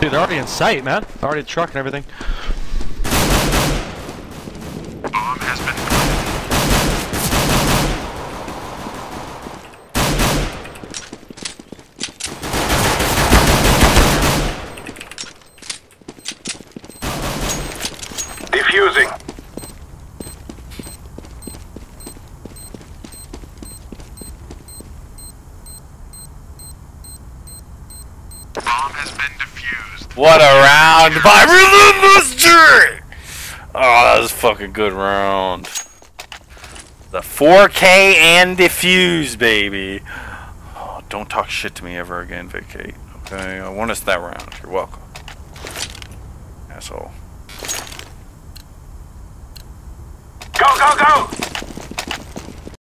Dude, they're already in sight, man. They're already in the truck and everything. Bomb has been defusing. Bomb has been defused. What a round by Relentless J! Oh, that was a fucking good round. The 4K and defuse, baby. Oh, don't talk shit to me ever again, Vacate. Okay, I won us that round. You're welcome. Asshole. Go, go, go!